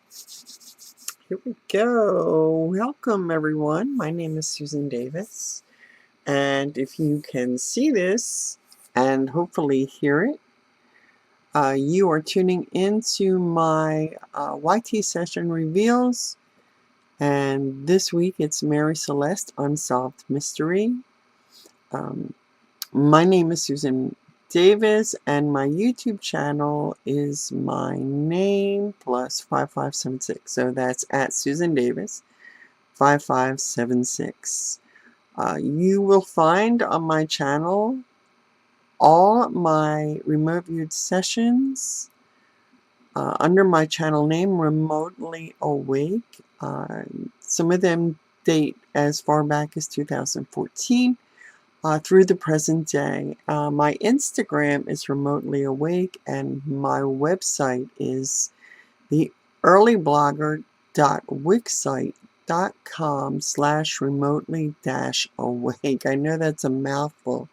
Here we go. Welcome, everyone. My name is Susan Davis. And if you can see this and hopefully hear it, you are tuning into my YT session reveals. And this week it's Mary Celeste Unsolved Mystery. My name is Susan Davis, and my YouTube channel is my name plus 5576. So that's at Susan Davis 5576. You will find on my channel all my remote viewed sessions under my channel name, Remotely Awake. Some of them date as far back as 2014 through the present day. My Instagram is Remotely Awake, and my website is the earlyblogger.wixsite.com/remotely-awake. I know that's a mouthful.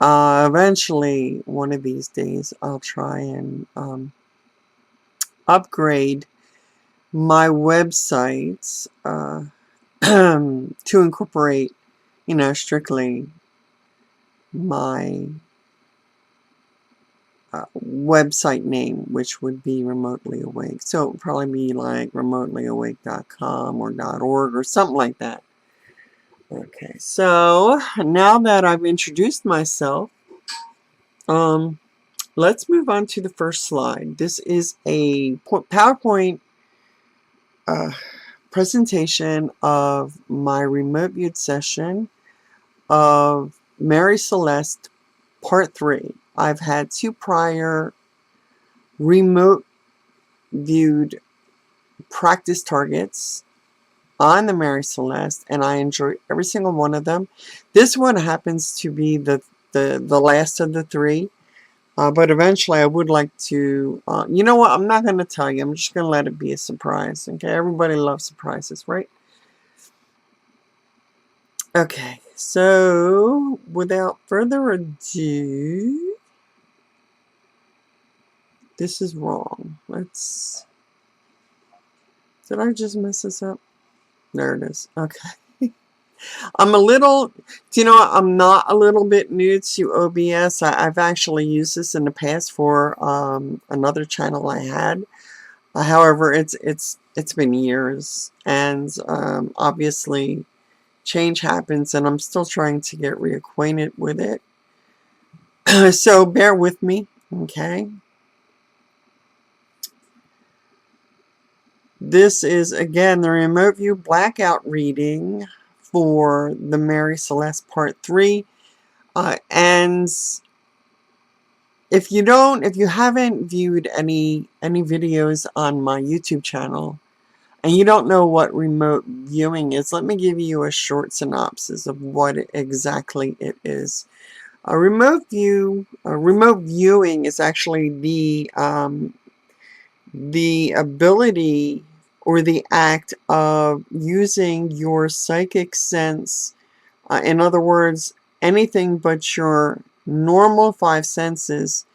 Eventually, one of these days, I'll try and upgrade my website to incorporate, strictly my website name, which would be Remotely Awake. So it would probably be like remotelyawake.com or .org or something like that. Okay, so now that I've introduced myself, let's move on to the first slide. This is a PowerPoint presentation of my remote viewed session of Mary Celeste Part 3. I've had 2 prior remote viewed practice targets on the Mary Celeste, and I enjoy every single one of them. This one happens to be the last of the 3, but eventually I would like to, you know what, I'm not going to tell you, I'm just going to let it be a surprise, okay? Everybody loves surprises, right? Okay, so without further ado, this is wrong. Did I just mess this up? There it is. Okay. I'm a little, do you know what? I'm not a little bit new to OBS. I've actually used this in the past for another channel I had. However, it's been years, and obviously change happens, and I'm still trying to get reacquainted with it. So bear with me, okay? This is, again, the remote view blackout reading for the Mary Celeste Part 3. And if you haven't viewed any videos on my YouTube channel, and you don't know what remote viewing is, let me give you a short synopsis of what exactly it is. A remote viewing is actually the ability or the act of using your psychic sense, in other words, anything but your normal 5 senses,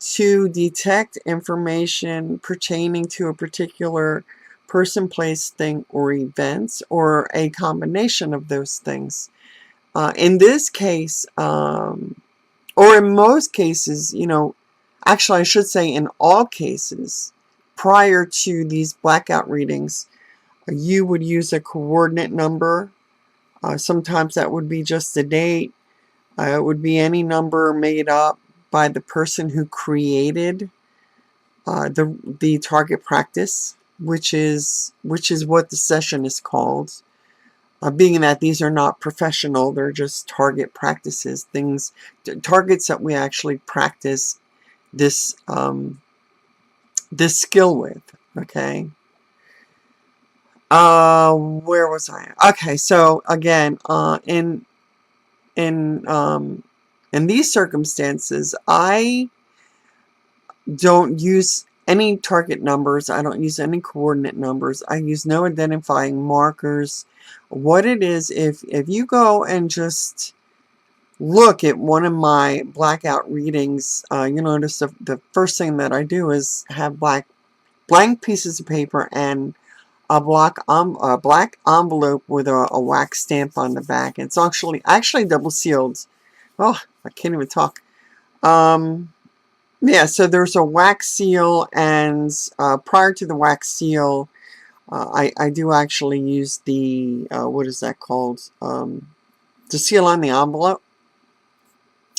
to detect information pertaining to a particular person, place, thing, or events, or a combination of those things. In this case, or in most cases, actually I should say in all cases, prior to these blackout readings, you would use a coordinate number. Sometimes that would be just a date. It would be any number made up by the person who created the target practice, which is what the session is called. Being that these are not professional, they're just target practices, targets that we actually practice this this skill with. Okay. Where was I? Okay, so again, in these circumstances, I don't use any target numbers. I don't use any coordinate numbers. I use no identifying markers. What it is, if you go and just look at one of my blackout readings, you notice the first thing that I do is have black blank pieces of paper and a black envelope with a wax stamp on the back. It's actually double sealed. Oh, I can't even talk. Yeah, so there's a wax seal, and prior to the wax seal, I do actually use the what is that called? The seal on the envelope.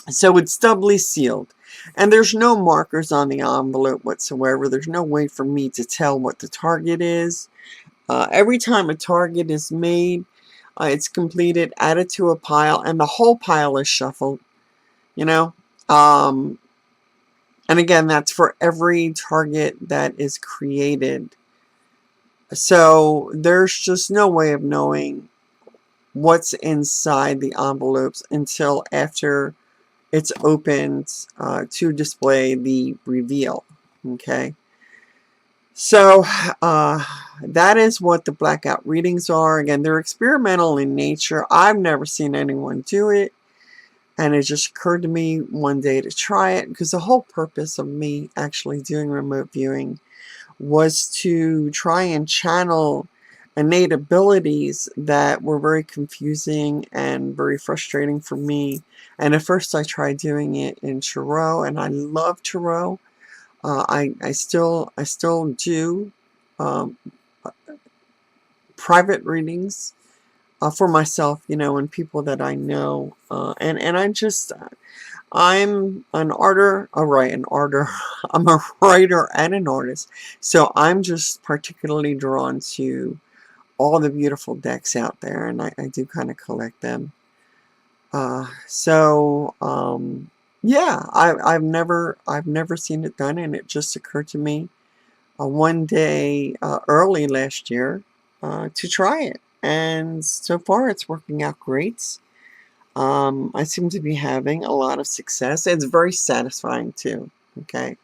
So it's doubly sealed. And there's no markers on the envelope whatsoever. There's no way for me to tell what the target is. Every time a target is made, it's completed, added to a pile, and the whole pile is shuffled, you know. And again, that's for every target that is created. So there's just no way of knowing what's inside the envelopes until after it's opened to display the reveal. Okay. So that is what the blackout readings are. Again, they're experimental in nature. I've never seen anyone do it. And it just occurred to me one day to try it, because the whole purpose of me actually doing remote viewing was to try and channel innate abilities that were very confusing and very frustrating for me. And at first I tried doing it in tarot, and I love tarot. I still do um, private readings for myself, and people that I know, and I'm an arter, an arter. I'm a writer and an artist, so I'm just particularly drawn to all the beautiful decks out there, and I do kind of collect them. Yeah, I've never seen it done, and it just occurred to me one day early last year to try it, and so far it's working out great. I seem to be having a lot of success. It's very satisfying too. Okay,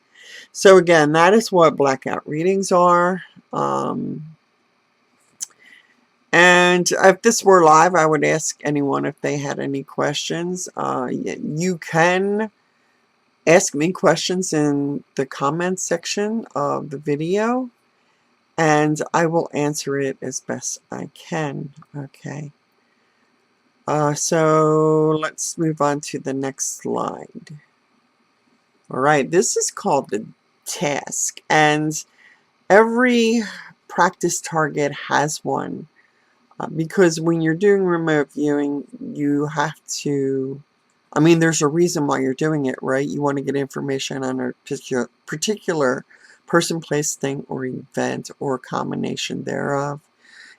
so again, that is what blackout readings are. And if this were live, I would ask anyone if they had any questions. You can ask me questions in the comments section of the video, and I will answer it as best I can. Okay. So let's move on to the next slide. All right, this is called the task, and every practice target has one. Because when you're doing remote viewing, you have to, there's a reason why you're doing it, right? You want to get information on a particular person, place, thing, or event, or combination thereof.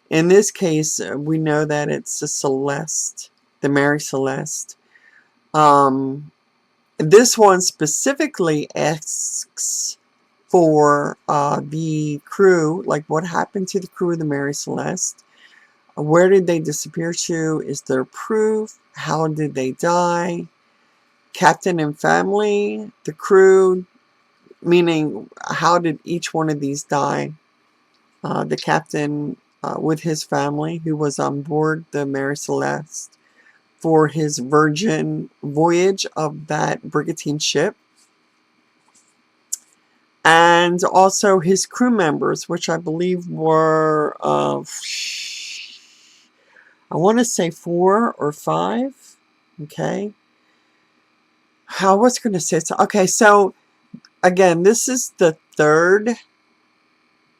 In this case, we know that it's a Celeste, the Mary Celeste. This one specifically asks for the crew, like what happened to the crew of the Mary Celeste. Where did they disappear to? Is there proof? How did they die? Captain and family, the crew, meaning how did each one of these die? The captain with his family, who was on board the Mary Celeste for his virgin voyage of that brigantine ship. And also his crew members, which I believe were I want to say 4 or 5. Okay. I was going to say so. Okay, so again, this is the third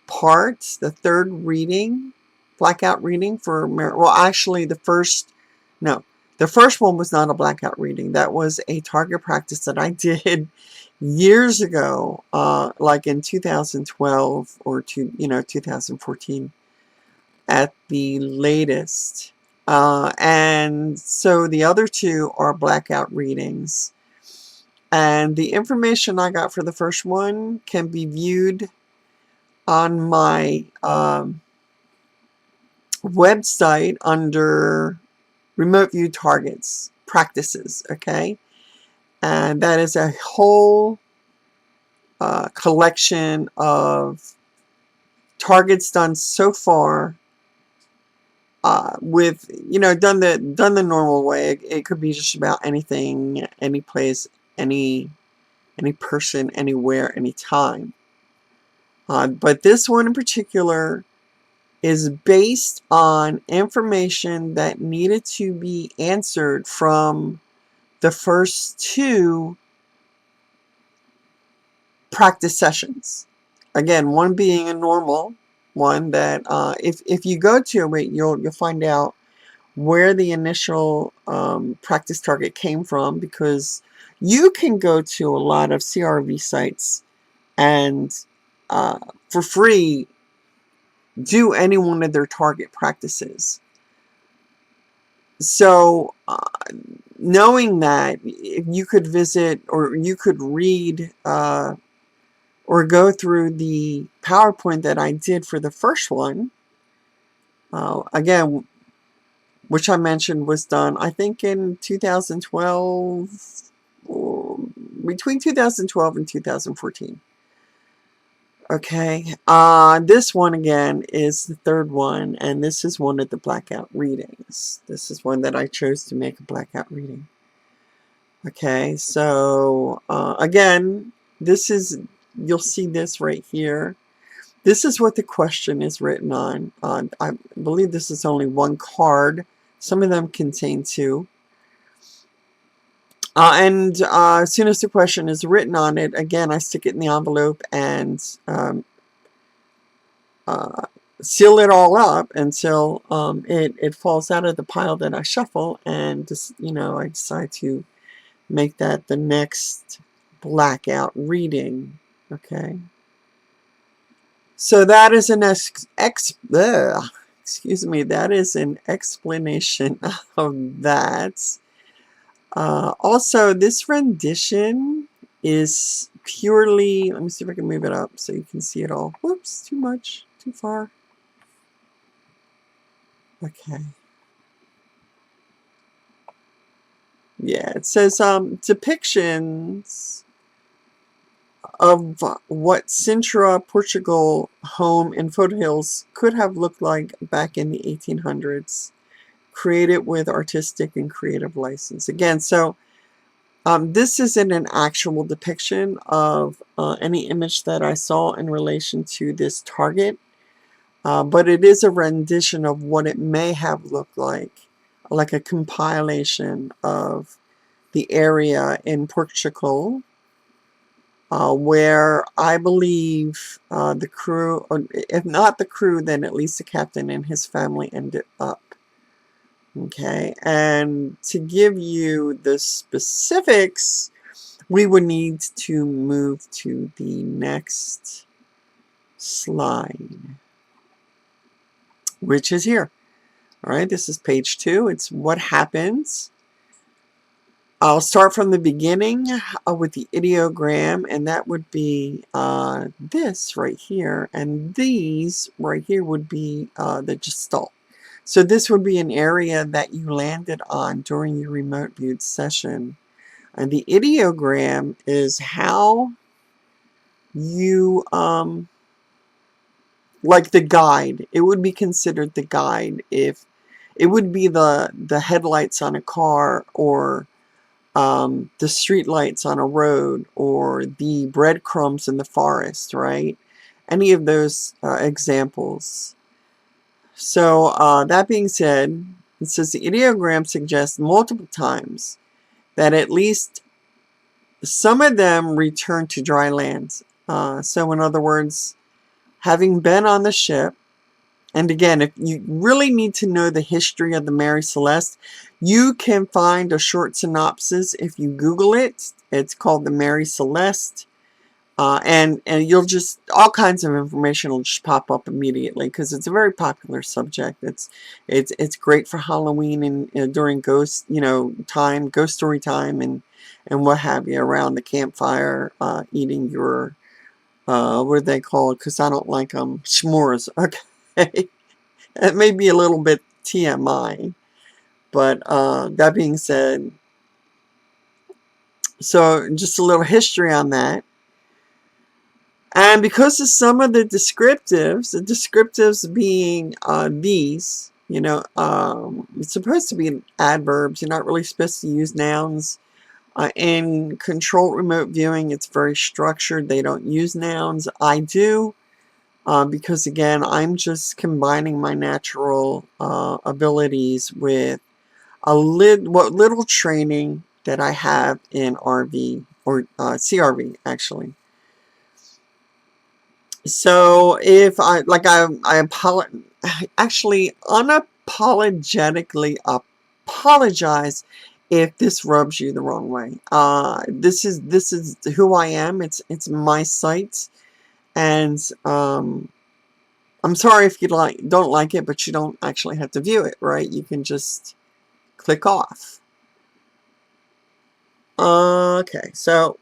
part, the third reading, blackout reading for well, actually the first one was not a blackout reading. That was a target practice that I did years ago, like in 2012 or 2014 at the latest. And so the other two are blackout readings. And the information I got for the first one can be viewed on my website under Remote View Targets Practices, okay? And that is a whole collection of targets done so far with, done the normal way. It could be just about anything, any place, any person, anywhere, anytime. But this one in particular is based on information that needed to be answered from the first 2 practice sessions. Again, one being a normal one that if you go to it, you'll find out where the initial practice target came from, because you can go to a lot of CRV sites and for free do any one of their target practices. So knowing that, if you could visit or you could read or go through the PowerPoint that I did for the first one, again, which I mentioned was done, I think, in 2012, or between 2012 and 2014. Okay, this one again is the third one, and this is one of the Blackout readings. This is one that I chose to make a Blackout reading. Okay, so again, this is, you'll see this right here. This is what the question is written on. I believe this is only one card. Some of them contain 2. And as soon as the question is written on it, again, I stick it in the envelope and seal it all up until it falls out of the pile that I shuffle, and just, I decide to make that the next Blackout reading. Okay. So that is an excuse me, that is an explanation of that. Also, this rendition is purely, let me see if I can move it up so you can see it all. Whoops, too much, too far. Okay. Yeah, it says depictions of what Sintra, Portugal home in foothills could have looked like back in the 1800s, created with artistic and creative license. Again, so this isn't an actual depiction of any image that I saw in relation to this target, but it is a rendition of what it may have looked like a compilation of the area in Portugal, where I believe the crew, or if not the crew, then at least the captain and his family ended up. Okay, and to give you the specifics, we would need to move to the next slide, which is here. All right, this is page 2. It's what happens. I'll start from the beginning with the ideogram, and that would be this right here, and these right here would be the gestalt. So this would be an area that you landed on during your remote viewed session. And the ideogram is how you, like the guide. It would be considered the guide if it would be the headlights on a car, or the street lights on a road, or the breadcrumbs in the forest, right? Any of those examples. So that being said, it says the ideogram suggests multiple times that at least some of them return to dry land. So in other words, having been on the ship, and again, if you really need to know the history of the Mary Celeste, you can find a short synopsis if you Google it. It's called the Mary Celeste. And you'll just, all kinds of information will just pop up immediately, because it's a very popular subject. It's great for Halloween and during ghost time, ghost story time, and what have you, around the campfire, eating your what are they called? Because I don't like them, s'mores. Okay, it may be a little bit TMI, but that being said, so just a little history on that. And because of some of the descriptives being these, it's supposed to be adverbs. You're not really supposed to use nouns. In control remote viewing, it's very structured. They don't use nouns. I do. because again, I'm just combining my natural abilities with what little training that I have in RV or CRV actually. So if actually unapologetically apologize if this rubs you the wrong way. This is who I am. It's my site, and I'm sorry if you don't like it, but you don't actually have to view it, right? You can just click off. Okay, so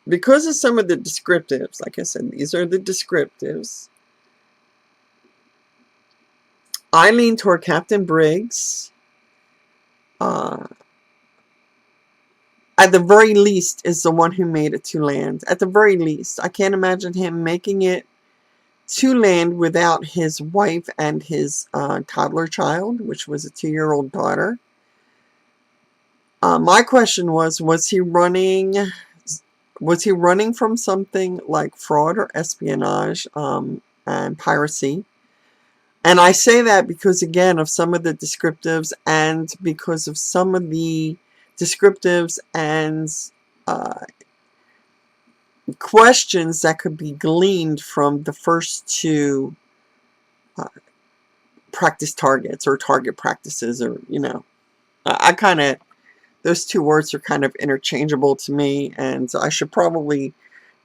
because of some of the descriptives, like I said, these are the descriptives. I lean toward Captain Briggs. At the very least, is the one who made it to land. At the very least. I can't imagine him making it to land without his wife and his toddler child, which was a 2-year-old daughter. My question was he running from something like fraud or espionage and piracy? And I say that because, again, of some of the descriptives and because of some of the descriptives and questions that could be gleaned from the first two practice targets or target practices, or, I kind of, those two words are kind of interchangeable to me, and I should probably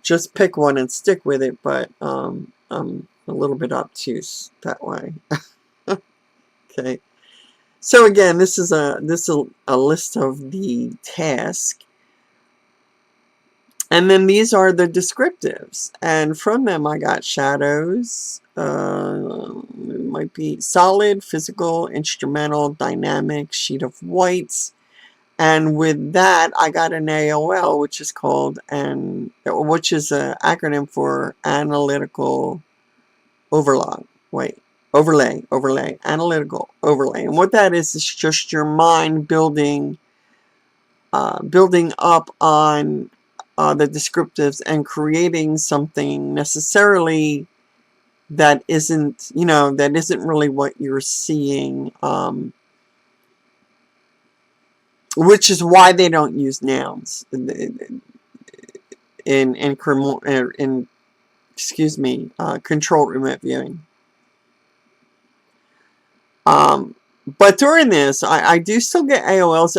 just pick one and stick with it, but I'm a little bit obtuse that way. Okay. So again, this is a list of the task, and then these are the descriptives, and from them I got shadows. It might be solid, physical, instrumental, dynamic, sheet of whites, and with that I got an AOL, which is an acronym for analytical overlay. Analytical overlay. And what that is just your mind building up on the descriptives and creating something necessarily that isn't really what you're seeing, which is why they don't use nouns in controlled remote viewing. But during this, I do still get AOLs.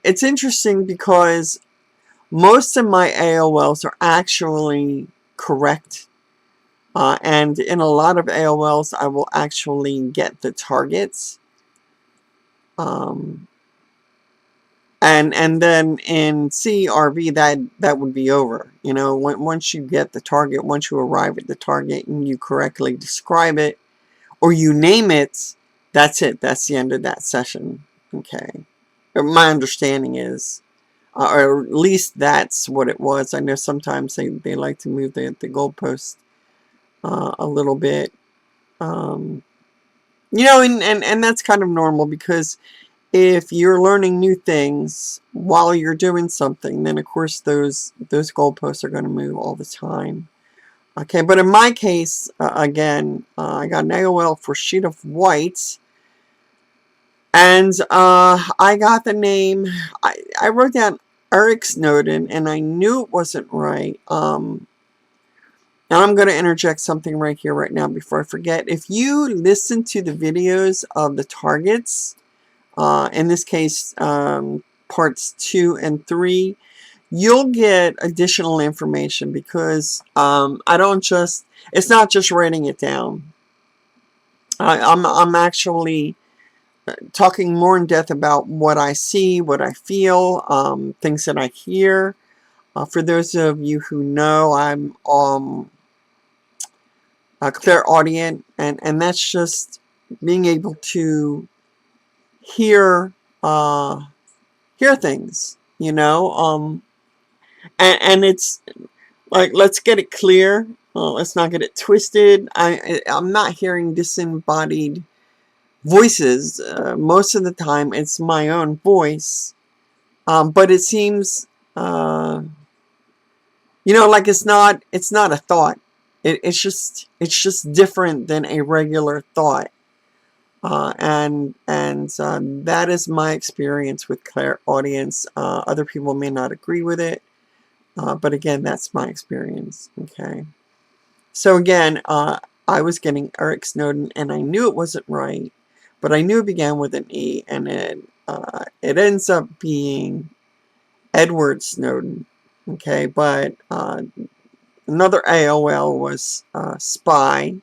It's interesting because most of my AOLs are actually correct. And in a lot of AOLs, I will actually get the targets. And then in CRV, that would be over. Once you get the target, once you arrive at the target and you correctly describe it, or you name it, that's it. That's the end of that session. Okay. My understanding is, or at least that's what it was. I know sometimes they like to move the goalpost a little bit. And that's kind of normal, because if you're learning new things while you're doing something, then of course those goalposts are going to move all the time. Okay, but in my case, again, I got an AOL for sheet of white, and I got the name. I wrote down Eric Snowden, and I knew it wasn't right. And I'm going to interject something right here, right now, before I forget. If you listen to the videos of the targets, in this case, parts 2 and 3, you'll get additional information, because it's not just writing it down. I'm actually talking more in depth about what I see, what I feel, things that I hear. For those of you who know, I'm a clairaudient, and that's just being able to hear things, and it's like, let's get it clear. Let's not get it twisted. I'm not hearing disembodied voices. Most of the time, it's my own voice. But it seems, like it's not a thought. it's just different than a regular thought. And that is my experience with clairaudience. Other people may not agree with it, but again, that's my experience. Okay. So again, I was getting Eric Snowden, and I knew it wasn't right, but I knew it began with an E, and it ends up being Edward Snowden. Okay, but another AOL was spy,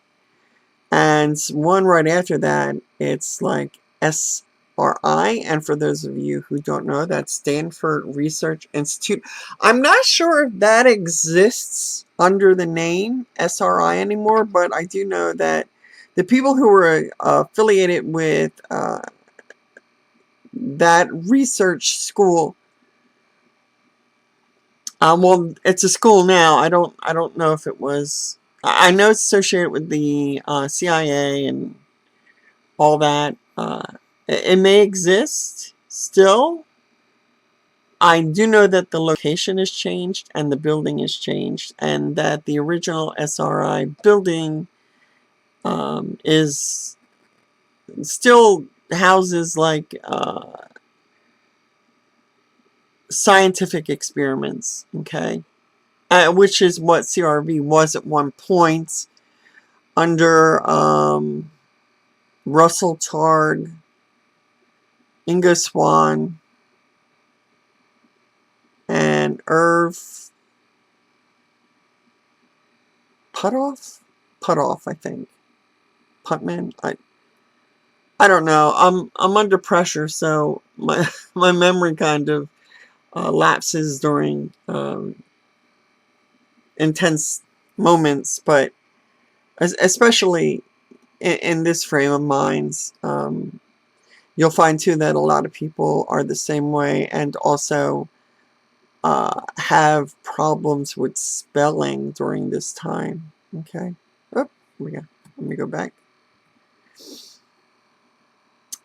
and one right after that, it's like SRI. And for those of you who don't know, that's Stanford Research Institute. I'm not sure if that exists under the name SRI anymore, but I do know that the people who were affiliated with that research school, well, it's a school now. I don't know if it was. I know it's associated with the CIA and all that. It may exist still. I do know that the location has changed and the building has changed, and that the original SRI building is still houses like scientific experiments. Okay, which is what CRV was at one point under Russell Targ, Ingo Swann, and Irv Putoff, I think. Putman. I don't know. I'm under pressure, so my my memory kind of lapses during intense moments, but especially in this frame of minds, you'll find too that a lot of people are the same way, and also have problems with spelling during this time. Okay. Oh, let me go back.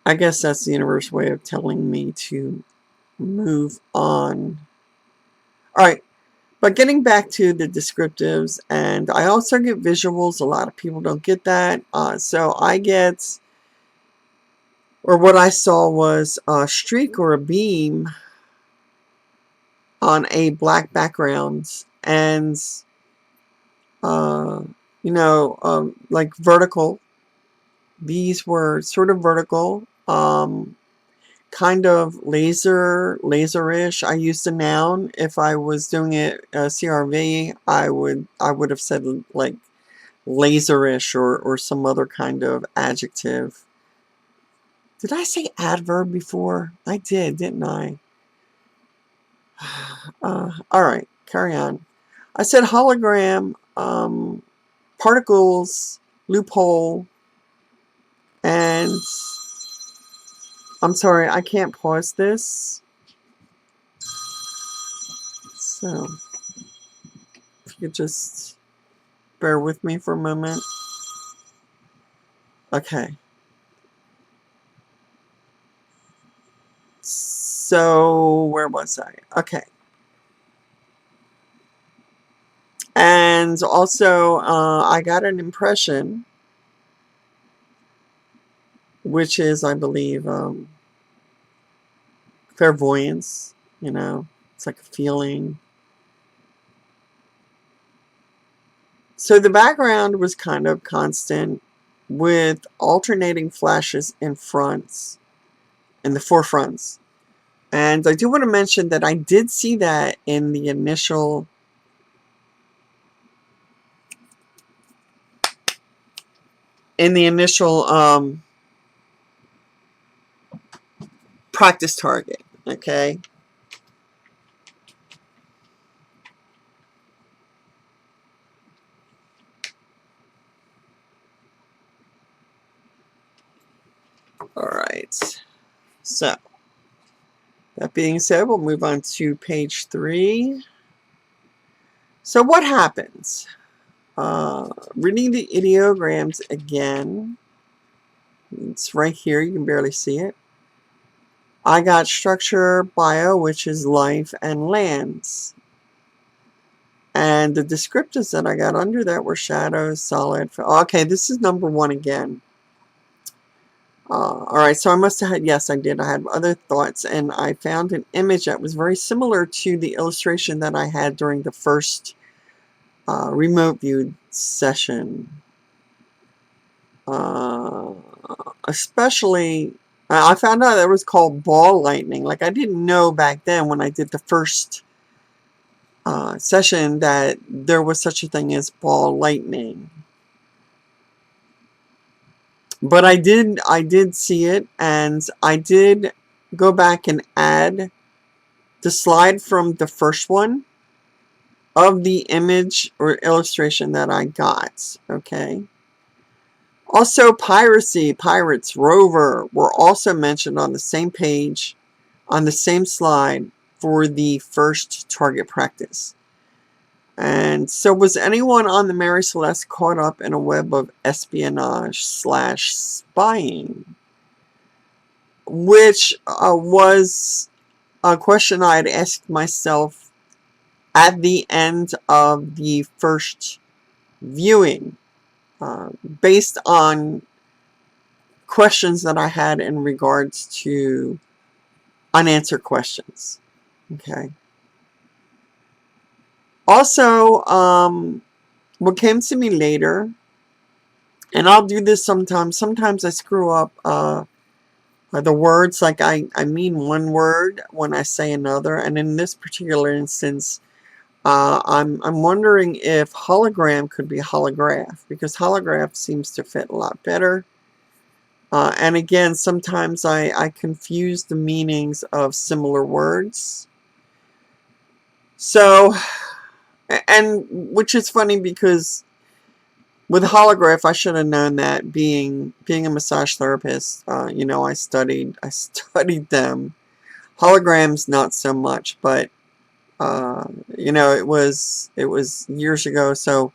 I guess that's the universe way of telling me to move on. All right. But getting back to the descriptives, and I also get visuals. A lot of people don't get that. So I get, or what I saw was a streak or a beam on a black background, and like vertical. These were sort of vertical, kind of laserish. I used a noun. If I was doing it CRV, I would have said like laserish or some other kind of adjective. Did I say adverb before? I did, didn't I? All right, carry on. I said hologram, particles, loophole, and I'm sorry, I can't pause this. So, if you could just bear with me for a moment. Okay. So, where was I? Okay. And also, I got an impression, which is, I believe, clairvoyance. It's like a feeling. So the background was kind of constant with alternating flashes in the forefronts. And I do want to mention that I did see that in the initial practice target. Okay. All right. So that being said, we'll move on to page 3. So what happens? Reading the ideograms again. It's right here. You can barely see it. I got structure, bio, which is life, and lands. And the descriptors that I got under that were shadows, solid. Okay, this is number 1 again. All right, so I must have had, yes, I did. I had other thoughts, and I found an image that was very similar to the illustration that I had during the first remote viewed session. Especially, I found out that it was called ball lightning. Like, I didn't know back then when I did the first session that there was such a thing as ball lightning. But I did see it, and I did go back and add the slide from the first one of the image or illustration that I got, okay? Also, piracy, pirates, rover were also mentioned on the same page, on the same slide for the first target practice. And so was anyone on the Mary Celeste caught up in a web of espionage / spying? Which was a question I had asked myself at the end of the first viewing, based on questions that I had in regards to unanswered questions. Okay. Also, what came to me later, and I'll do this sometimes. Sometimes I screw up the words. Like I mean one word when I say another. And in this particular instance, I'm wondering if hologram could be holograph, because holograph seems to fit a lot better. And again, sometimes I confuse the meanings of similar words. So, and which is funny because with holograph, I should have known that. Being a massage therapist, you know, I studied them. Holograms, not so much, but you know, it was years ago. So,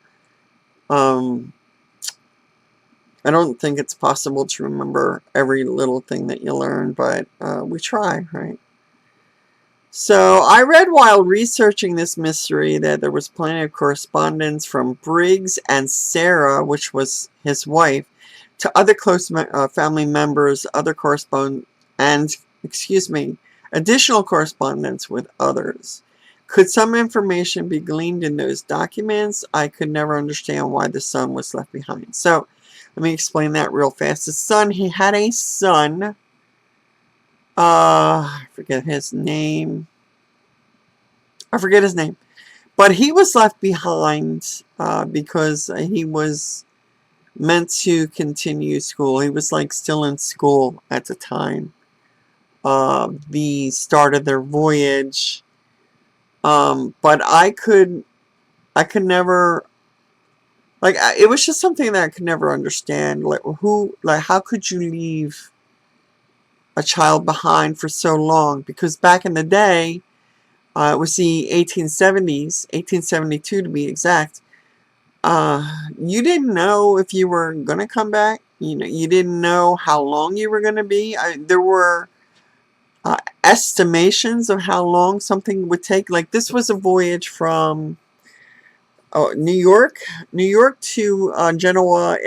I don't think it's possible to remember every little thing that you learn, but we try, right? So I read while researching this mystery that there was plenty of correspondence from Briggs and Sarah, which was his wife, to other close family members, additional correspondence with others. Could some information be gleaned in those documents? I could never understand why the son was left behind. So let me explain that real fast. The son, he had a son. I forget his name. But he was left behind because he was meant to continue school. He was like still in school at the time of the start of their voyage. But I could never, like, it was just something that I could never understand. Like, how could you leave a child behind for so long? Because back in the day, it was the 1870s, 1872 to be exact. You didn't know if you were going to come back. You know, you didn't know how long you were going to be. There were estimations of how long something would take. Like, this was a voyage from New York to Genoa,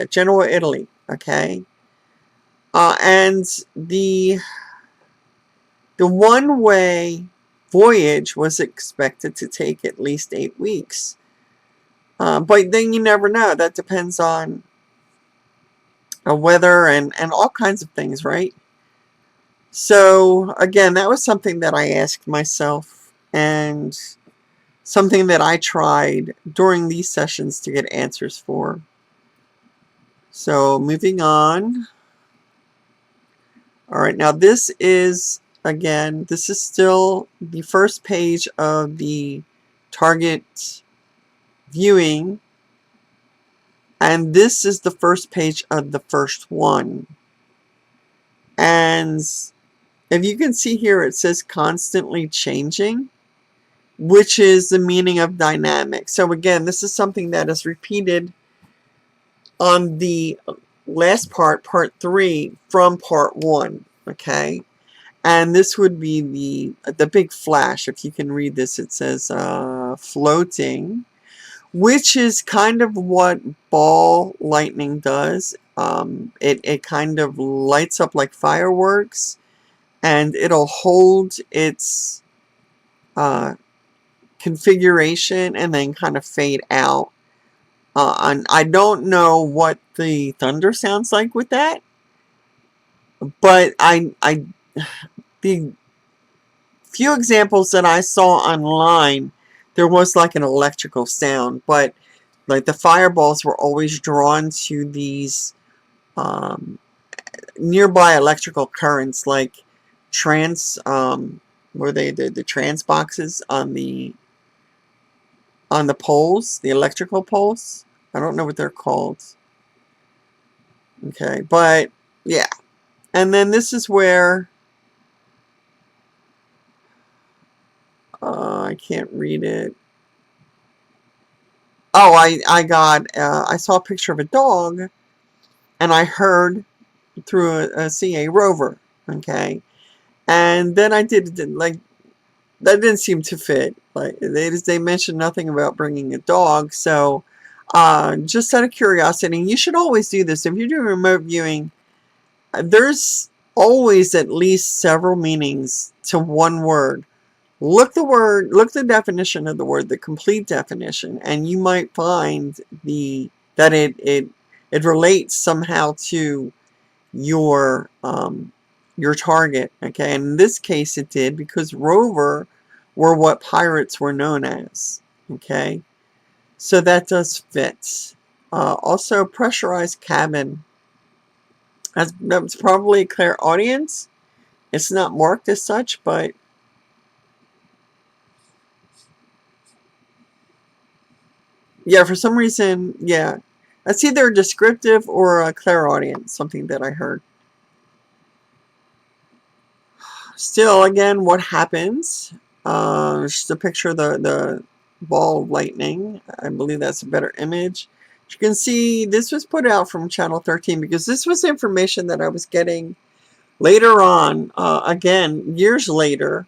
Genoa, Italy. Okay, and the one-way voyage was expected to take at least 8 weeks. But then you never know. That depends on weather and all kinds of things, right? So, again, that was something that I asked myself, and something that I tried during these sessions to get answers for. So, moving on. All right, now this is, again, this is still the first page of the target viewing, and this is the first page of the first one. And if you can see here, it says constantly changing, which is the meaning of dynamic. So again, this is something that is repeated on the last part 3, from part 1, okay? And this would be the big flash. If you can read this, it says floating, which is kind of what ball lightning does. It kind of lights up like fireworks, and it'll hold its configuration and then kind of fade out. And I don't know what the thunder sounds like with that, but the few examples that I saw online, there was like an electrical sound, but like the fireballs were always drawn to these nearby electrical currents, like were they the trans boxes on the poles, the electrical poles. I don't know what they're called. Okay, but yeah. And then this is where I can't read it. Oh, I saw a picture of a dog, and I heard through a CA rover. Okay, and then I did like that didn't seem to fit. Like they mentioned nothing about bringing a dog, so just out of curiosity, and you should always do this if you're doing remote viewing. There's always at least several meanings to one word. Look the definition of the word, the complete definition, and you might find that it relates somehow to your target. Okay, and in this case it did, because rover were what pirates were known as. Okay, so that does fit. Also, pressurized cabin. That's probably a clairaudience. It's not marked as such, but yeah, for some reason, yeah. That's either a descriptive or a clairaudience, something that I heard. Still, again, what happens? Just a picture of the ball of lightning. I believe that's a better image. You can see this was put out from Channel 13 because this was information that I was getting later on, again, years later,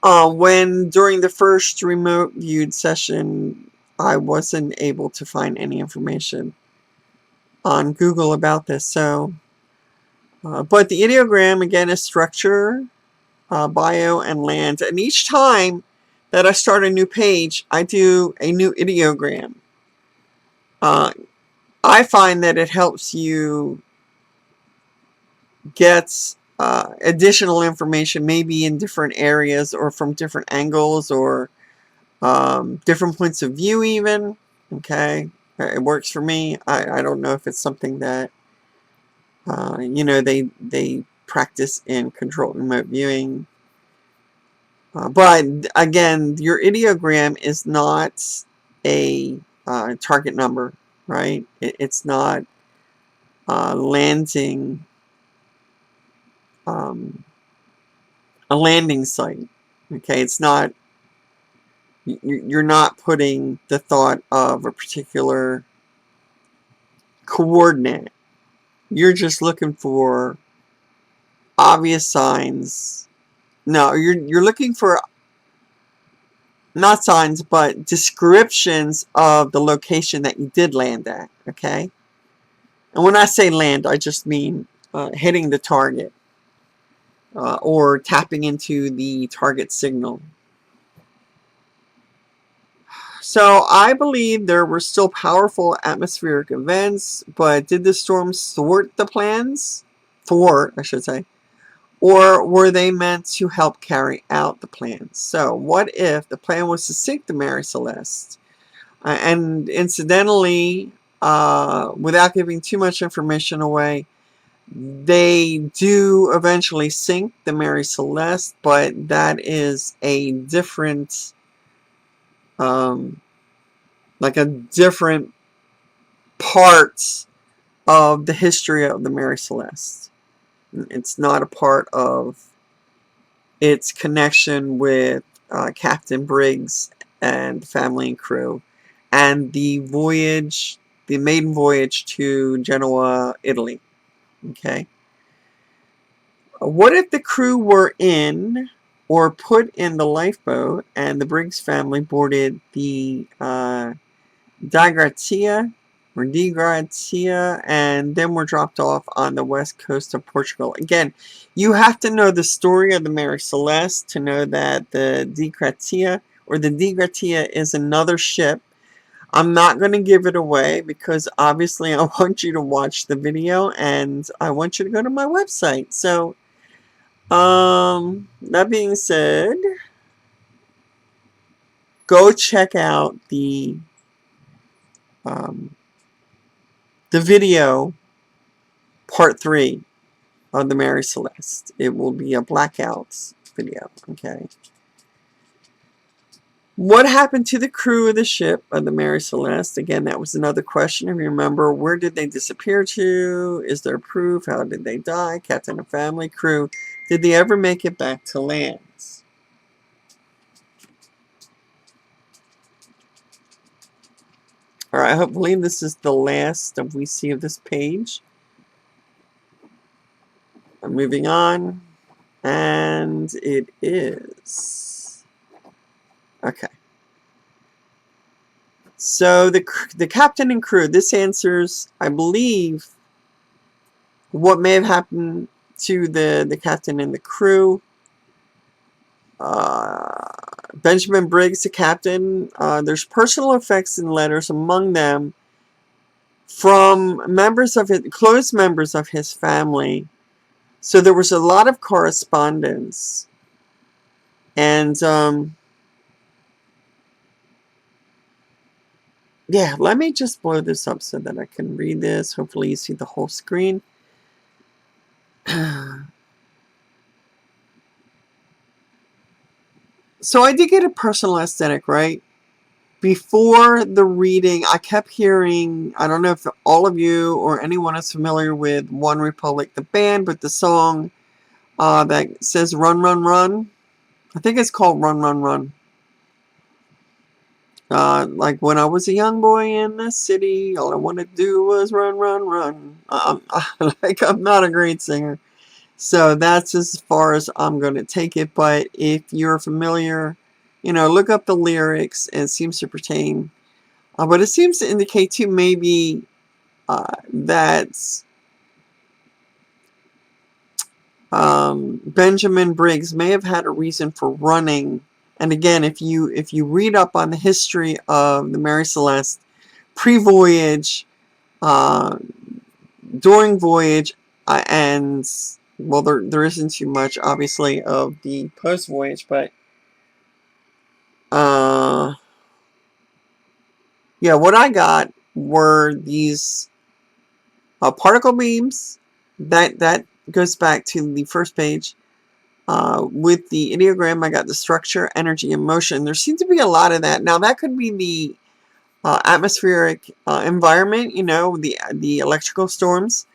when during the first remote viewed session, I wasn't able to find any information on Google about this. So, but the ideogram, again, is structure, bio, and land. And each time that I start a new page, I do a new ideogram. I find that it helps you get additional information, maybe in different areas or from different angles or different points of view even. Okay, it works for me. I don't know if it's something that they practice in controlled remote viewing. But again, your ideogram is not a target number, right? It's not landing a landing site. Okay, it's not. You're not putting the thought of a particular coordinate. You're just looking for obvious signs. No, you're looking for not signs, but descriptions of the location that you did land at. Okay, and when I say land, I just mean hitting the target or tapping into the target signal. So I believe there were still powerful atmospheric events, but did the storm thwart the plans? Thwart, I should say. Or were they meant to help carry out the plans? So what if the plan was to sink the Mary Celeste? And incidentally, without giving too much information away, they do eventually sink the Mary Celeste, but that is a different, like a different part of the history of the Mary Celeste. It's not a part of its connection with Captain Briggs and family and crew, and the maiden voyage to Genoa, Italy. Okay. What if the crew were in or put in the lifeboat, and the Briggs family boarded the Di Grazia or Di Grazia, and then were dropped off on the west coast of Portugal. Again, you have to know the story of the Mary Celeste to know that the Di Grazia or the Di Grazia is another ship. I'm not going to give it away because obviously I want you to watch the video and I want you to go to my website. So, that being said, go check out um, the video part 3 of the Mary Celeste. It will be a Blackout video, okay? What happened to the crew of the ship of the Mary Celeste? Again, that was another question. If you remember, where did they disappear to? Is there proof? How did they die? Captain and family, crew. Did they ever make it back to land? Alright, hopefully this is the last that we see of this page. I'm moving on. And it is. Okay. So the captain and crew, this answers, I believe, what may have happened to the captain and the crew. Benjamin Briggs, the captain, there's personal effects and letters among them from members of his, close members of his family. So there was a lot of correspondence. And yeah, let me just blow this up so that I can read this. Hopefully you see the whole screen. So I did get a personal aesthetic, right? Before the reading, I kept hearing, I don't know if all of you or anyone is familiar with One Republic, the band, but the song that says Run, Run, Run. I think it's called Run, Run, Run. Like when I was a young boy in the city, all I wanted to do was run, run, run. Like I'm not a great singer. So that's as far as I'm going to take it. But if you're familiar, you know, look up the lyrics. It seems to pertain. But it seems to indicate too maybe that Benjamin Briggs may have had a reason for running. And again, if you read up on the history of the Mary Celeste pre-voyage, during voyage, and well, there isn't too much, obviously, of the post-voyage, but yeah, what I got were these particle beams. That goes back to the first page. With the ideogram, I got the structure, energy, and motion. There seems to be a lot of that. Now, that could be the atmospheric environment, you know, the electrical storms.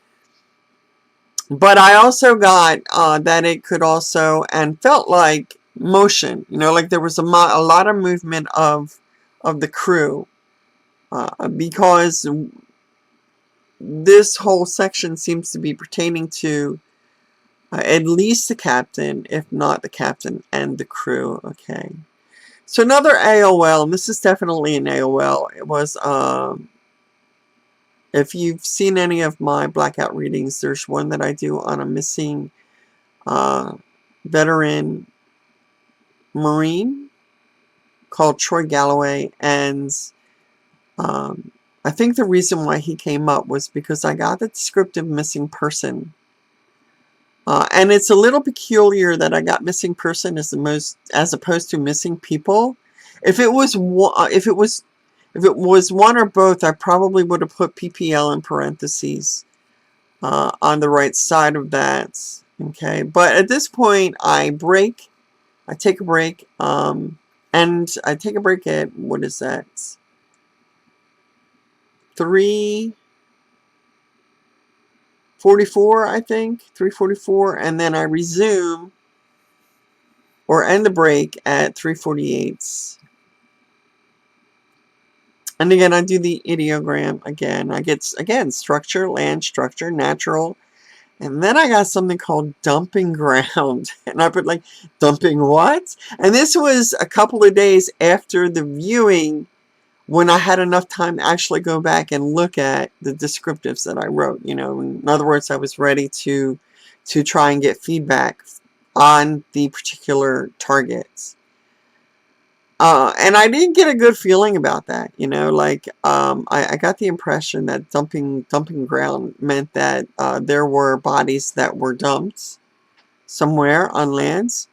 But I also got that it could also, and felt like motion, you know, like there was a lot of movement of the crew, because this whole section seems to be pertaining to at least the captain, if not the captain and the crew. Okay. So another AOL, and this is definitely an AOL. It was, if you've seen any of my Blackout readings, there's one that I do on a missing veteran Marine called Troy Galloway, and I think the reason why he came up was because I got the descriptive missing person. And it's a little peculiar that I got missing person as opposed to missing people. If it was one or both, I probably would have put PPL in parentheses on the right side of that. Okay, but at this point, I take a break, and I take a break at, what is that? 3:44, I think, 3:44, and then I resume or end the break at 3:48. And again, I do the ideogram again. I get, again, structure, land, structure, natural, And then I got something called dumping ground. And I put like, dumping what? And this was a couple of days after the viewing, when I had enough time to actually go back and look at the descriptives that I wrote. You know, in other words, I was ready to try and get feedback on the particular targets. And I didn't get a good feeling about that, you know, like, I got the impression that dumping ground meant that there were bodies that were dumped somewhere on lands.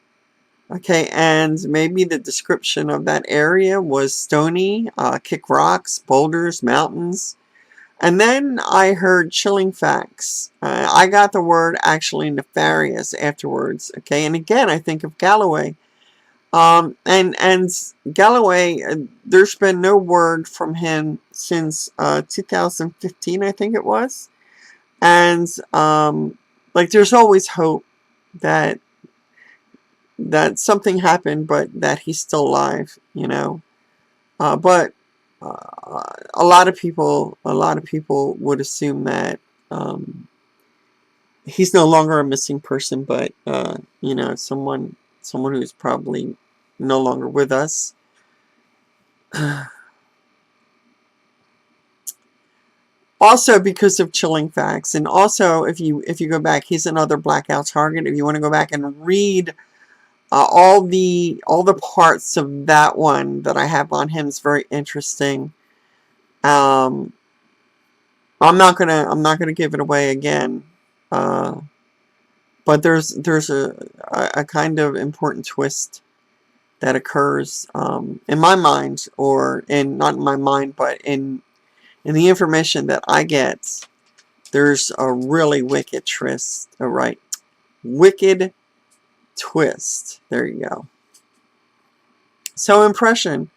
Okay, and maybe the description of that area was stony, kick rocks, boulders, mountains. And then I heard chilling facts. I got the word actually nefarious afterwards. Okay, and again, I think of Galloway. And Galloway, there's been no word from him since 2015, I think it was. And like, there's always hope that something happened, but that he's still alive, you know. But a lot of people would assume that he's no longer a missing person, but you know, someone who's probably no longer with us. Also because of chilling facts, and also if you go back, he's another Blackout target. If you want to go back and read all the parts of that one that I have on him, is very interesting. I'm not gonna give it away again, but there's a kind of important twist that occurs in my mind, or in not in my mind, but in the information that I get. There's a really wicked twist. All right, wicked twist. There you go. So impression.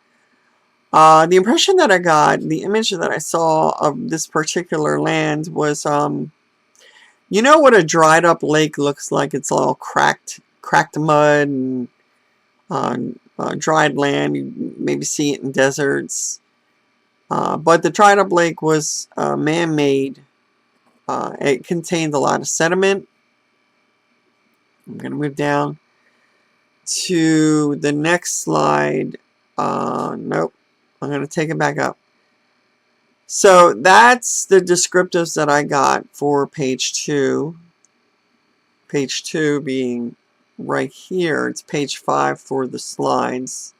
The impression that I got, the image that I saw of this particular land was, you know what a dried up lake looks like? It's all cracked mud and dried land. You maybe see it in deserts. But the dried up lake was man-made. It contained a lot of sediment. I'm going to move down to the next slide. Nope. I'm going to take it back up. So that's the descriptives that I got for page 2. Page 2 being right here. It's page 5 for the slides.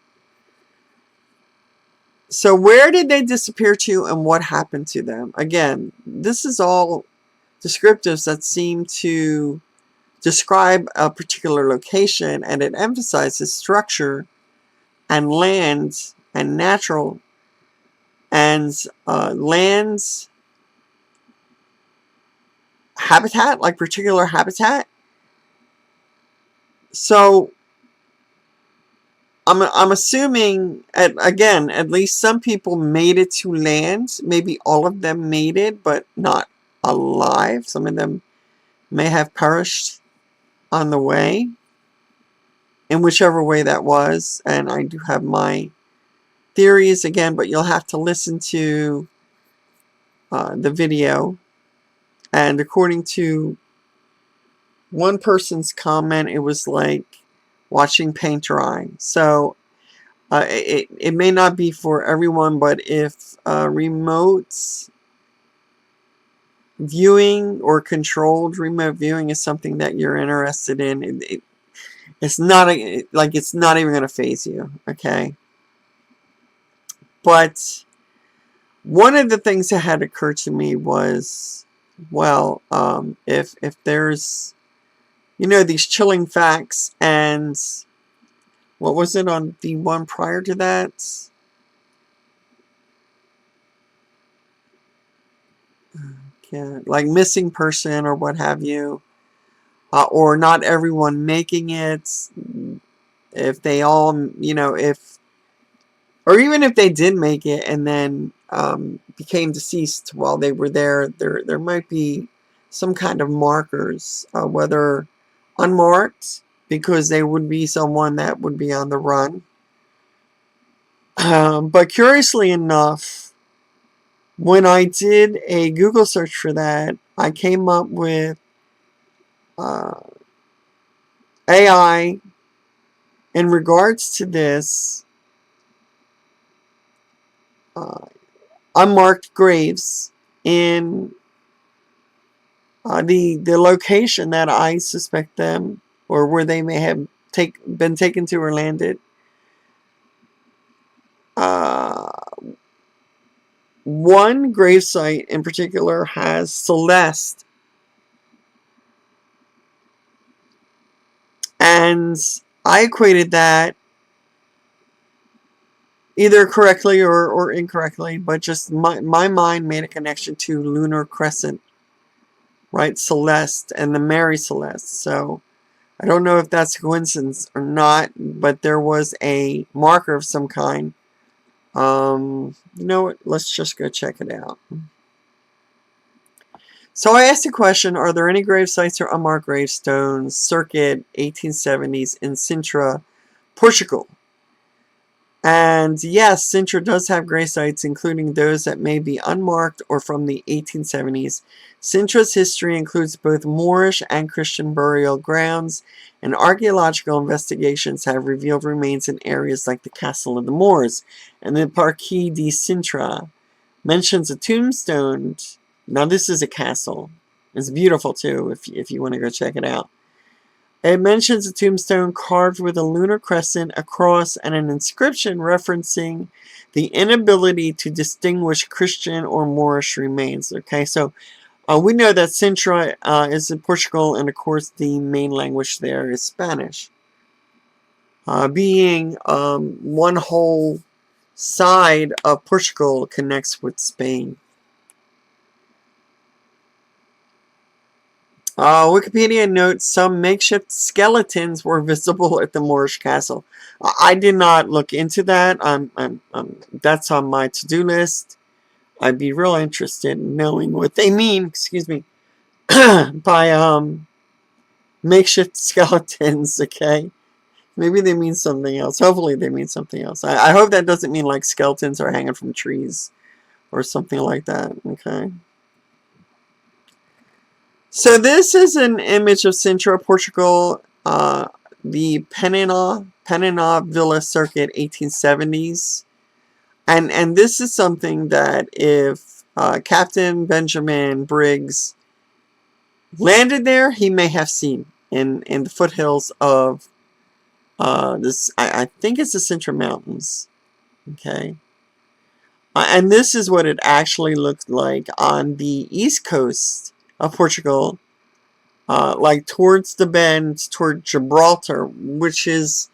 So where did they disappear to, and what happened to them? Again, this is all descriptives that seem to describe a particular location, and it emphasizes structure and land and natural and lands habitat, like particular habitat. So I'm assuming, again, at least some people made it to land. Maybe all of them made it, but not alive. Some of them may have perished on the way, in whichever way that was. And I do have my theories again, but you'll have to listen to the video. And according to one person's comment, it was like watching paint dry. So it may not be for everyone, but if remote viewing or controlled remote viewing is something that you're interested in, it's not it's not even going to faze you, okay? But one of the things that had occurred to me was, well, if there's, you know, these chilling facts, and what was it on the one prior to that? Yeah, like missing person or what have you, or not everyone making it. If they all, you know, or even if they did make it and then became deceased while they were there, there might be some kind of markers, whether unmarked, because they would be someone that would be on the run. But curiously enough, when I did a Google search for that, I came up with uh, AI in regards to this uh, unmarked graves in the location that I suspect them, or where they may have been taken to or landed. Uh, One gravesite in particular has Celeste, and I equated that either correctly or incorrectly, but just my mind made a connection to lunar crescent, right? Celeste and the Mary Celeste. So I don't know if that's a coincidence or not, but there was a marker of some kind. You know what? Let's just go check it out. So I asked the question, are there any grave sites or unmarked gravestones, circuit 1870s in Sintra, Portugal? And yes, Sintra does have grave sites, including those that may be unmarked or from the 1870s. Sintra's history includes both Moorish and Christian burial grounds, and archaeological investigations have revealed remains in areas like the Castle of the Moors and the Parque de Sintra. Mentions a tombstone. Now this is a castle. It's beautiful too, if you want to go check it out. It mentions a tombstone carved with a lunar crescent, a cross, and an inscription referencing the inability to distinguish Christian or Moorish remains. Okay, so we know that Sintra is in Portugal, and of course the main language there is Spanish. Being one whole side of Portugal connects with Spain. Wikipedia notes some makeshift skeletons were visible at the Moorish castle. I did not look into that. That's on my to-do list. I'd be real interested in knowing what they mean, excuse me, by makeshift skeletons, okay? Maybe they mean something else. Hopefully they mean something else. I hope that doesn't mean like skeletons are hanging from trees or something like that, okay? So this is an image of Sintra, Portugal, the Penina Villa Circuit 1870s. And this is something that if Captain Benjamin Briggs landed there, he may have seen in the foothills of this, I think it's the Sintra Mountains. Okay. And this is what it actually looked like on the east coast of Portugal. Like towards the bend, toward Gibraltar, which is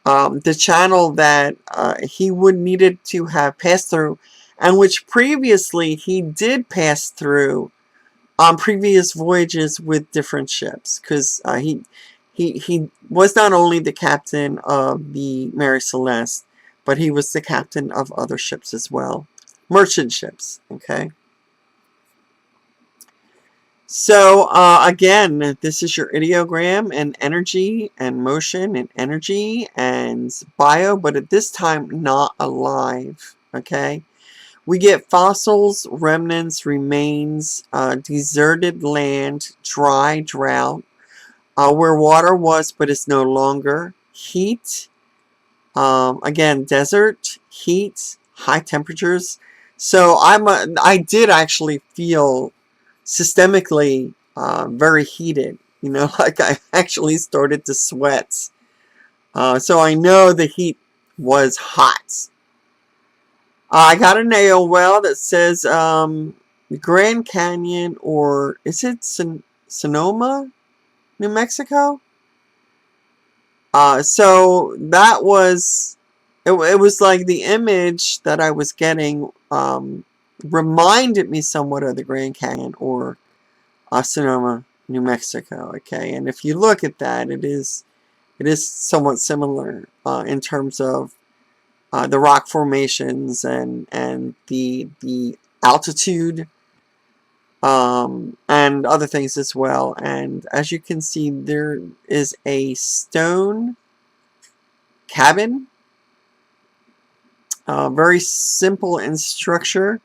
the channel that he would needed to have passed through, and which previously he did pass through on previous voyages with different ships, because he was not only the captain of the Mary Celeste, but he was the captain of other ships as well, merchant ships. Okay. So, again, this is your ideogram and energy and motion and energy and bio, but at this time, not alive, okay? We get fossils, remnants, remains, deserted land, dry drought, where water was but is no longer, heat, again, desert, heat, high temperatures. So I did actually feel systemically very heated. You know, like I actually started to sweat. So I know the heat was hot. I got an AOL that says Grand Canyon, or is it Sonoma, New Mexico? So that was, it was like the image that I was getting reminded me somewhat of the Grand Canyon, or Sonoma, New Mexico. Okay, and if you look at that, it is somewhat similar in terms of the rock formations and the altitude and other things as well. And as you can see, there is a stone cabin, very simple in structure,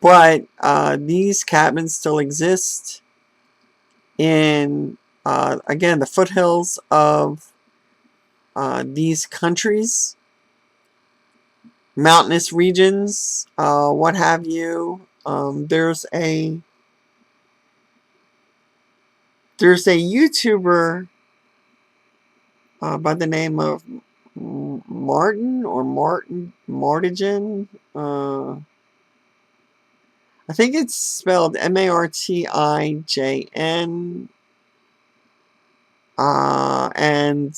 but these cabins still exist in, again, the foothills of these countries, mountainous regions, what have you. There's a YouTuber by the name of Martigen. I think it's spelled Martijn. And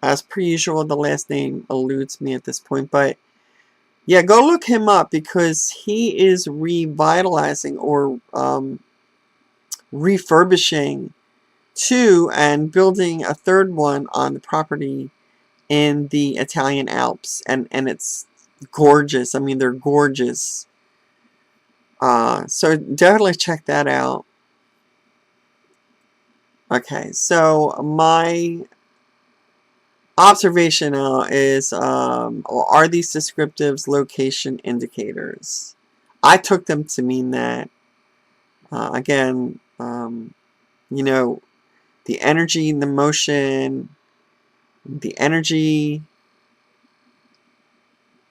as per usual, the last name eludes me at this point. But yeah, go look him up because he is revitalizing or refurbishing two and building a third one on the property in the Italian Alps. And it's gorgeous. I mean, they're gorgeous. So definitely check that out. Okay, so my observation now is, are these descriptives location indicators? I took them to mean that. Again, you know, the energy, the motion, the energy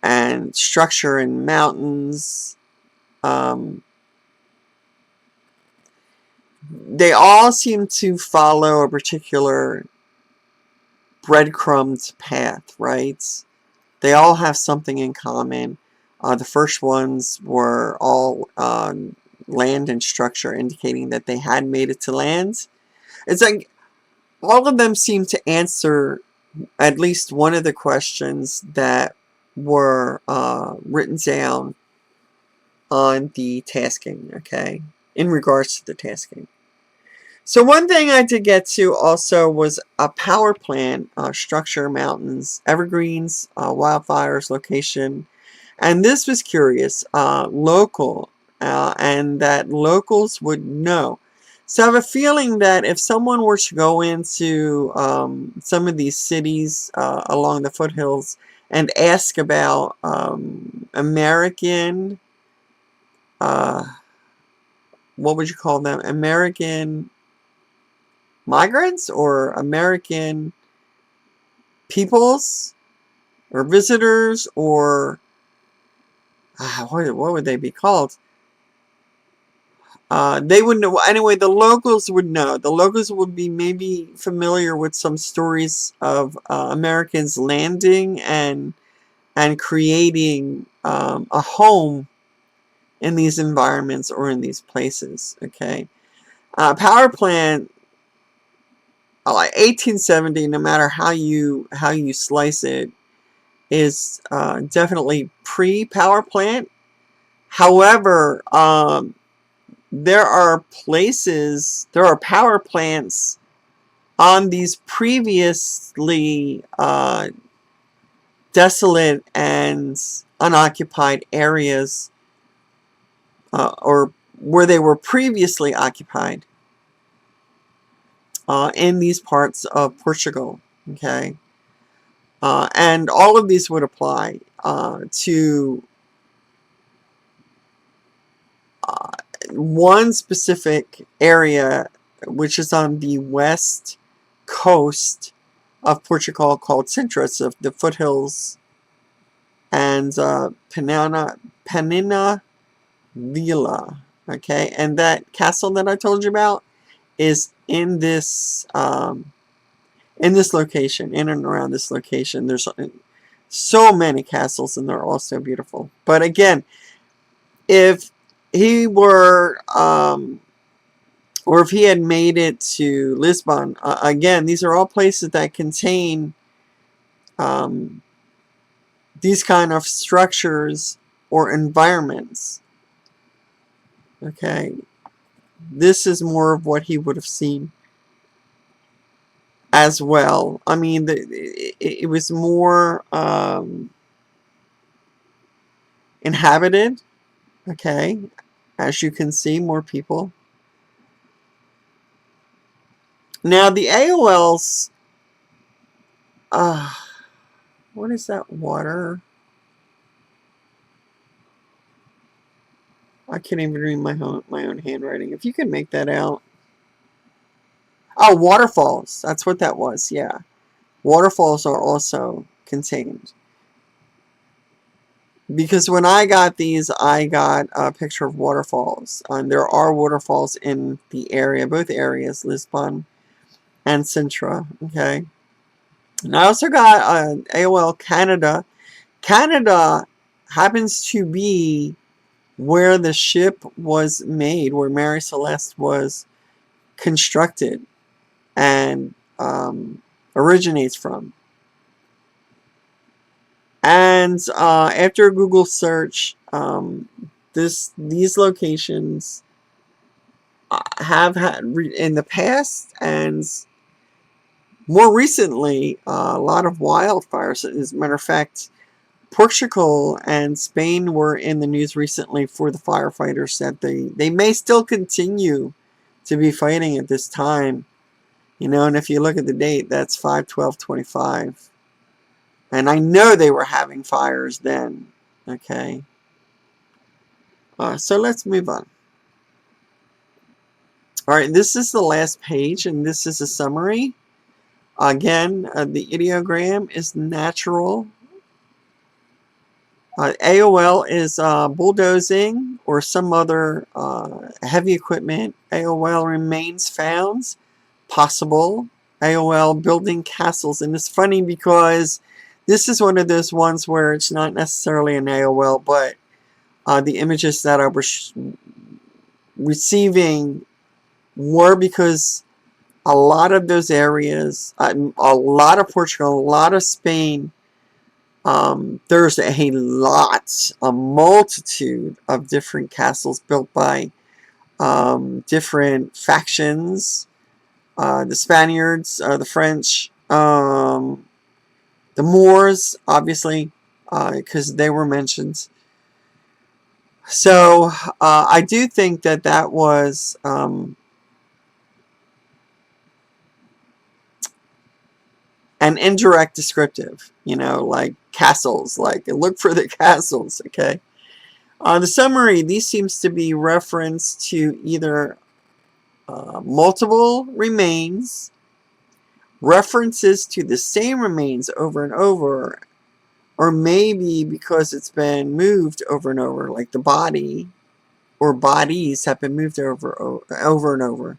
and structure in mountains, they all seem to follow a particular breadcrumbed path, right? They all have something in common. The first ones were all land and structure, indicating that they had made it to land. It's like all of them seem to answer at least one of the questions that were written down on the tasking, okay, in regards to the tasking. So one thing I did get to also was a power plant, structure, mountains, evergreens, wildfires, location. And this was curious, local, and that locals would know. So I have a feeling that if someone were to go into some of these cities along the foothills and ask about American, what would you call them? American migrants or American peoples or visitors or what would they be called? They would know. Anyway, the locals would know. The locals would be maybe familiar with some stories of Americans landing and creating a home in these environments or in these places. Okay, power plant, like 1870. No matter how you slice it, is definitely pre-power plant. However, there are power plants on these previously desolate and unoccupied areas, or where they were previously occupied, in these parts of Portugal. Okay, and all of these would apply to one specific area, which is on the west coast of Portugal, called Sintra, of the foothills, and Penina Villa. Okay, and that castle that I told you about is in this location, in and around this location. There's so many castles, and they're all so beautiful. But again, if he were or if he had made it to Lisbon, again, these are all places that contain these kind of structures or environments. Okay, this is more of what he would have seen as well. I mean, it was more inhabited. Okay, as you can see, more people. Now the AOLs, what is that water? I can't even read my own handwriting. If you can make that out. Oh, waterfalls. That's what that was. Yeah. Waterfalls are also contained. Because when I got these, I got a picture of waterfalls. There are waterfalls in the area, both areas, Lisbon and Sintra. Okay. And I also got AOL Canada. Canada happens to be where the ship was made, where Mary Celeste was constructed and originates from. And after a Google search, these locations have had in the past and more recently a lot of wildfires. As a matter of fact, Portugal and Spain were in the news recently for the firefighters that they may still continue to be fighting at this time. You know, and if you look at the date, that's 5/12/25. And I know they were having fires then. Okay. So let's move on. All right, this is the last page, and this is a summary. Again, the ideogram is natural. AOL is bulldozing or some other heavy equipment. AOL remains found. Possible. AOL building castles. And it's funny because this is one of those ones where it's not necessarily an AOL, but the images that I was receiving were because a lot of those areas, a lot of Portugal, a lot of Spain, there's a multitude of different castles built by different factions. The Spaniards, the French, the Moors, obviously, because they were mentioned. So I do think that that was an indirect descriptive, you know, like castles, like look for the castles, okay? The summary, these seems to be reference to either multiple remains, references to the same remains over and over, or maybe because it's been moved over and over, like the body or bodies have been moved over and over.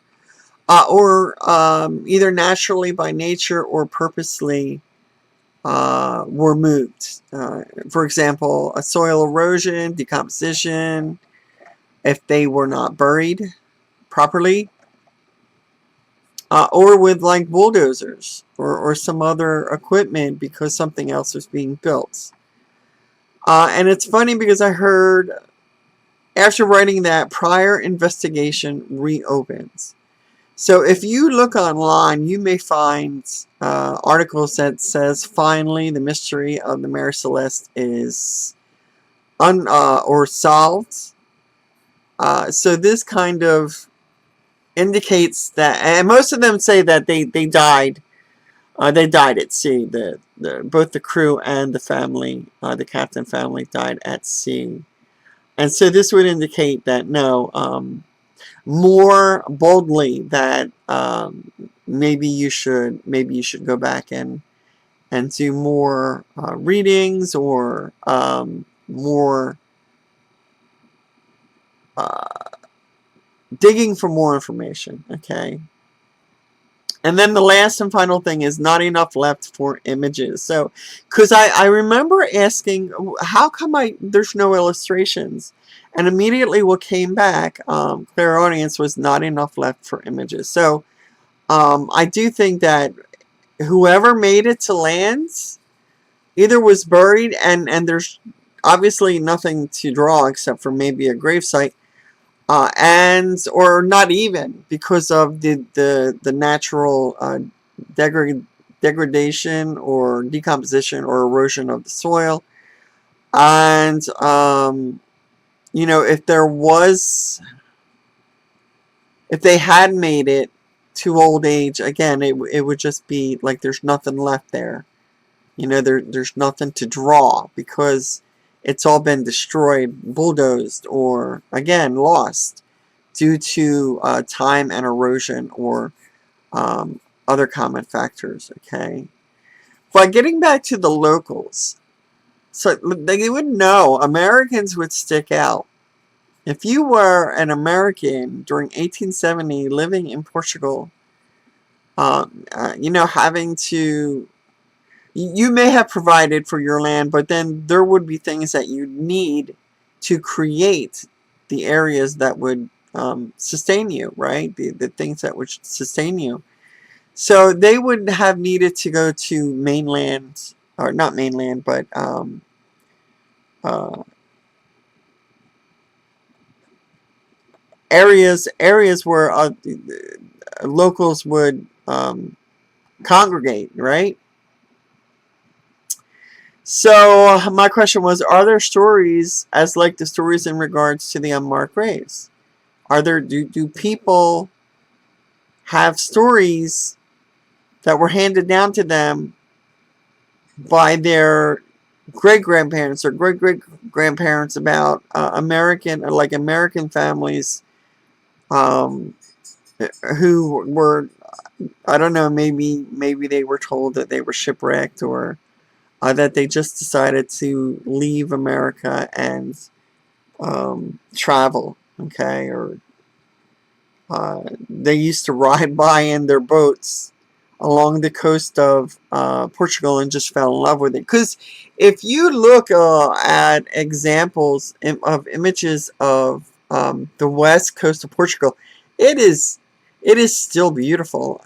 Or either naturally by nature or purposely were moved. For example, a soil erosion, decomposition, if they were not buried properly, or with like bulldozers or some other equipment because something else was being built. And it's funny because I heard after writing that prior investigation reopens. So if you look online, you may find articles that says finally the mystery of the Mary Celeste is or solved. So this kind of indicates that, and most of them say that they died. They died at sea. Both the crew and the family, the captain family, died at sea. And so this would indicate that no. More boldly that maybe you should go back and do more readings or more digging for more information. Okay. And then the last and final thing is not enough left for images. So, because I remember asking, how come there's no illustrations? And immediately what came back, clairaudience, was not enough left for images. So, I do think that whoever made it to land either was buried and there's obviously nothing to draw except for maybe a gravesite. And or not even because of the natural degradation or decomposition or erosion of the soil. And you know, if they had made it to old age, again, it would just be like there's nothing left there. You know, there's nothing to draw because it's all been destroyed, bulldozed, or again lost due to time and erosion or other common factors, okay? But getting back to the locals, so they would know Americans would stick out. If you were an American during 1870 living in Portugal, you know, having to, you may have provided for your land, but then there would be things that you need to create the areas that would sustain you, right? The things that would sustain you. So they would have needed to go to mainland, or not mainland, but uh, areas where locals would congregate, right? So my question was, are there stories as like the stories in regards to the unmarked graves? Are there, do people have stories that were handed down to them by their great grandparents or great great grandparents about American, or like American families um, who were, I don't know, maybe they were told that they were shipwrecked, or that they just decided to leave America and travel, okay, or they used to ride by in their boats along the coast of Portugal and just fell in love with it. Because if you look at examples of images of the west coast of Portugal, it is still beautiful.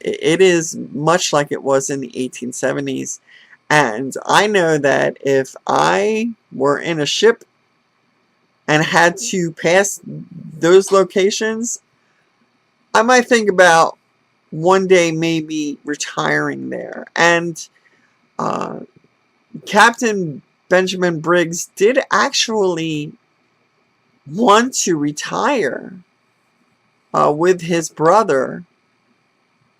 It is much like it was in the 1870s. And I know that if I were in a ship and had to pass those locations, I might think about one day maybe retiring there. And uh, Captain Benjamin Briggs did actually want to retire with his brother,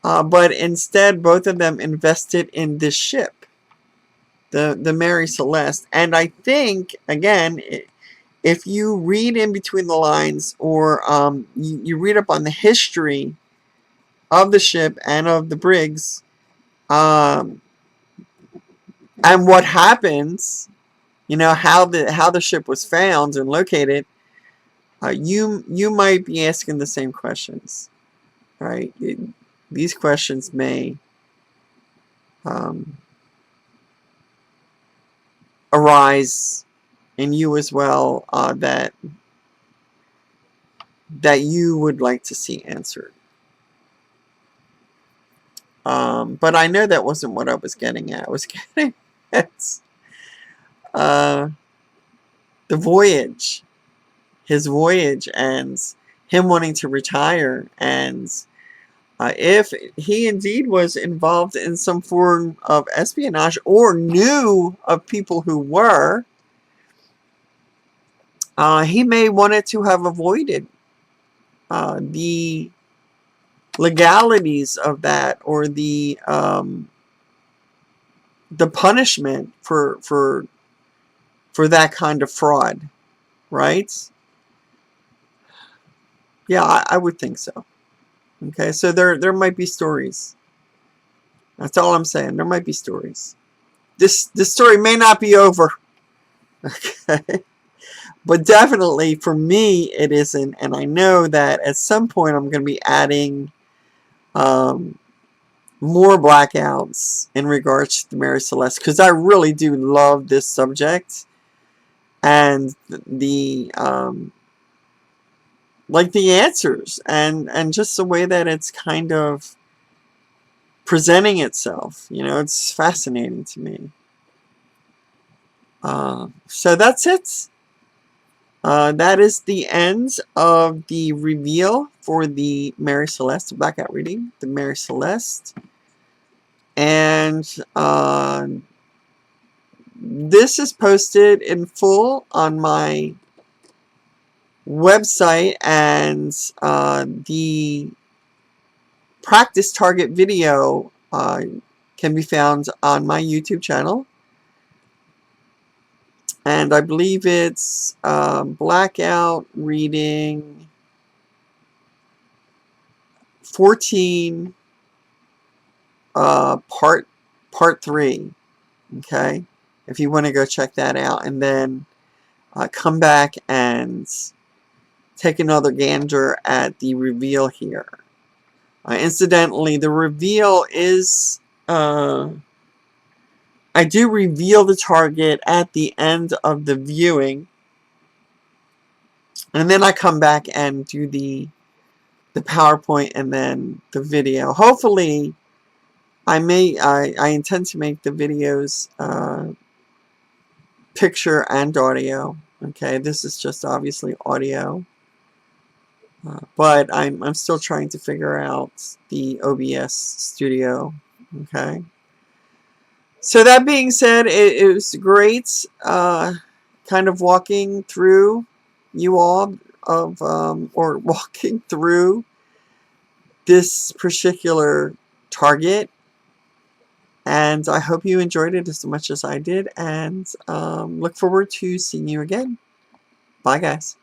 but instead both of them invested in this ship, the Mary Celeste. And I think, again, if you read in between the lines, or you read up on the history of the ship and of the Briggs, um, and what happens, you know, how the ship was found and located, you might be asking the same questions, right? These questions may um, arise in you as well, that you would like to see answered. But I know that wasn't what I was getting at. I was getting at uh, the voyage, his voyage, and him wanting to retire, and if he indeed was involved in some form of espionage or knew of people who were, he may wanted to have avoided the legalities of that, or the punishment for that kind of fraud, right? Yeah, I would think so. Okay, so there might be stories. That's all I'm saying. There might be stories. This story may not be over. Okay. But definitely for me it isn't, and I know that at some point I'm going to be adding um, more blackouts in regards to the Mary Celeste, because I really do love this subject, and the like the answers, and just the way that it's kind of presenting itself. You know, it's fascinating to me. So that's it. That is the end of the reveal for the Mary Celeste, the Blackout reading, the Mary Celeste. And this is posted in full on my website, and the practice target video can be found on my YouTube channel. And I believe it's Blackout reading 14 part 3. Okay, if you want to go check that out, and then come back and take another gander at the reveal here. Incidentally, the reveal is I do reveal the target at the end of the viewing, and then I come back and do the PowerPoint and then the video. Hopefully, I intend to make the videos picture and audio. Okay, this is just obviously audio, but I'm still trying to figure out the OBS studio. Okay. So that being said, it was great kind of walking through you all of or walking through this particular target, and I hope you enjoyed it as much as I did, and look forward to seeing you again. Bye guys.